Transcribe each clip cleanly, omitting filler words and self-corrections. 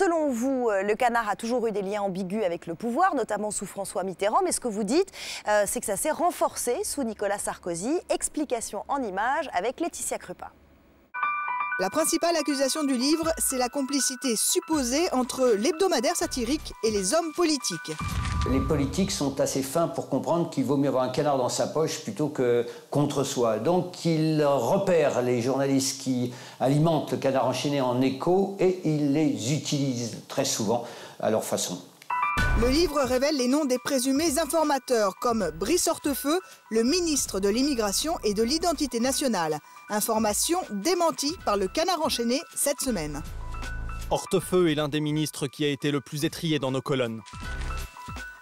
selon vous, le canard a toujours eu des liens ambigus avec le pouvoir, notamment sous François Mitterrand, mais ce que vous dites, c'est que ça s'est renforcé sous Nicolas Sarkozy. Explication en images avec Laetitia Crupin. La principale accusation du livre, c'est la complicité supposée entre l'hebdomadaire satirique et les hommes politiques. Les politiques sont assez fins pour comprendre qu'il vaut mieux avoir un canard dans sa poche plutôt que contre soi. Donc ils repèrent les journalistes qui alimentent le canard enchaîné en écho et ils les utilisent très souvent à leur façon. Le livre révèle les noms des présumés informateurs comme Brice Hortefeux, le ministre de l'Immigration et de l'Identité nationale. Information démentie par le canard enchaîné cette semaine. Hortefeux est l'un des ministres qui a été le plus étrillé dans nos colonnes.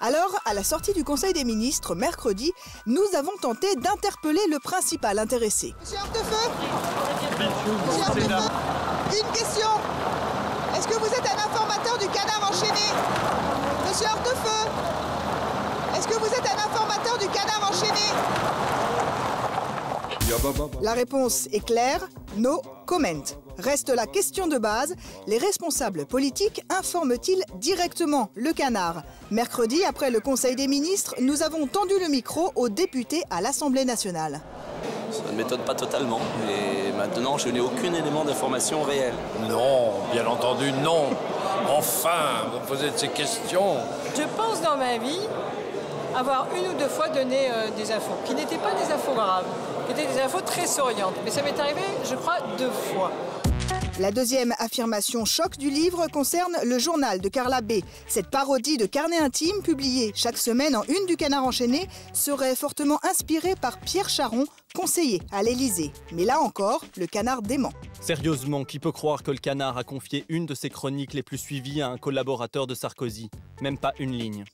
Alors, à la sortie du Conseil des ministres, mercredi, nous avons tenté d'interpeller le principal intéressé. Monsieur Hortefeux, une question. Est-ce que vous êtes un informateur du canard enchaîné? Monsieur Hortefeux, est-ce que vous êtes un informateur du canard enchaîné? La réponse est claire, no comment. Reste la question de base, les responsables politiques informent-ils directement le canard? Mercredi, après le Conseil des ministres, nous avons tendu le micro aux députés à l'Assemblée nationale. Ça ne m'étonne pas totalement, mais maintenant je n'ai aucun élément d'information réelle. Non, bien entendu non. Enfin, vous posez de ces questions. Je pense dans ma vie avoir une ou deux fois donné des infos, qui n'étaient pas des infos graves, qui étaient des infos très souriantes. Mais ça m'est arrivé, je crois, 2 fois. La deuxième affirmation choc du livre concerne le journal de Carla B. Cette parodie de carnet intime, publiée chaque semaine en une du Canard enchaîné, serait fortement inspirée par Pierre Charon, conseiller à l'Élysée. Mais là encore, le canard dément. Sérieusement, qui peut croire que le canard a confié une de ses chroniques les plus suivies à un collaborateur de Sarkozy? Même pas une ligne.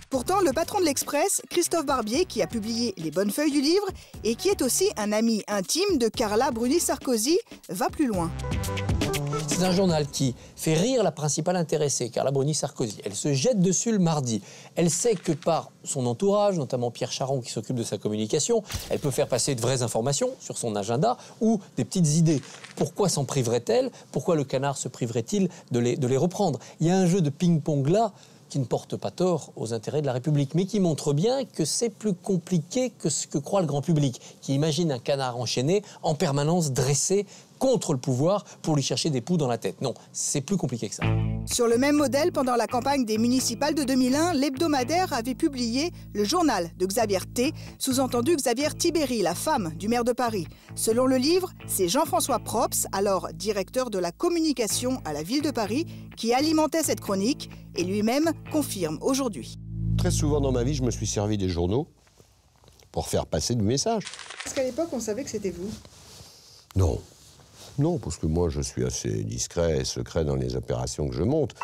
Pourtant, le patron de l'Express, Christophe Barbier, qui a publié les bonnes feuilles du livre et qui est aussi un ami intime de Carla Bruni-Sarkozy, va plus loin. C'est un journal qui fait rire la principale intéressée, Carla Bruni-Sarkozy. Elle se jette dessus le mardi. Elle sait que par son entourage, notamment Pierre Charon qui s'occupe de sa communication, elle peut faire passer de vraies informations sur son agenda ou des petites idées. Pourquoi s'en priverait-elle? Pourquoi le canard se priverait-il de les reprendre? Il y a un jeu de ping-pong là qui ne porte pas tort aux intérêts de la République, mais qui montre bien que c'est plus compliqué que ce que croit le grand public, qui imagine un canard enchaîné en permanence dressé contre le pouvoir pour lui chercher des poux dans la tête. Non, c'est plus compliqué que ça. Sur le même modèle, pendant la campagne des municipales de 2001, l'hebdomadaire avait publié le journal de Xavier T, sous-entendu Xavier Tibéri, la femme du maire de Paris. Selon le livre, c'est Jean-François Props, alors directeur de la communication à la ville de Paris, qui alimentait cette chronique et lui-même confirme aujourd'hui. Très souvent dans ma vie, je me suis servi des journaux pour faire passer du message. Est-ce qu'à l'époque, on savait que c'était vous? Non. Non, parce que moi, je suis assez discret et secret dans les opérations que je monte.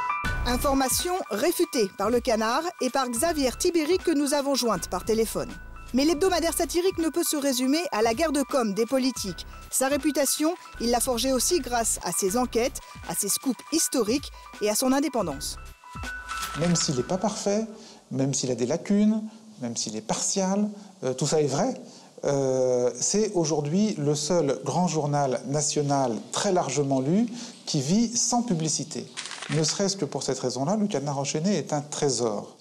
Information réfutée par le canard et par Xavier Tibéri que nous avons jointe par téléphone. Mais l'hebdomadaire satirique ne peut se résumer à la guerre de com' des politiques. Sa réputation, il l'a forgée aussi grâce à ses enquêtes, à ses scoops historiques et à son indépendance. Même s'il n'est pas parfait, même s'il a des lacunes, même s'il est partial, tout ça est vrai. C'est aujourd'hui le seul grand journal national très largement lu qui vit sans publicité. Ne serait-ce que pour cette raison-là, le Canard enchaîné est un trésor.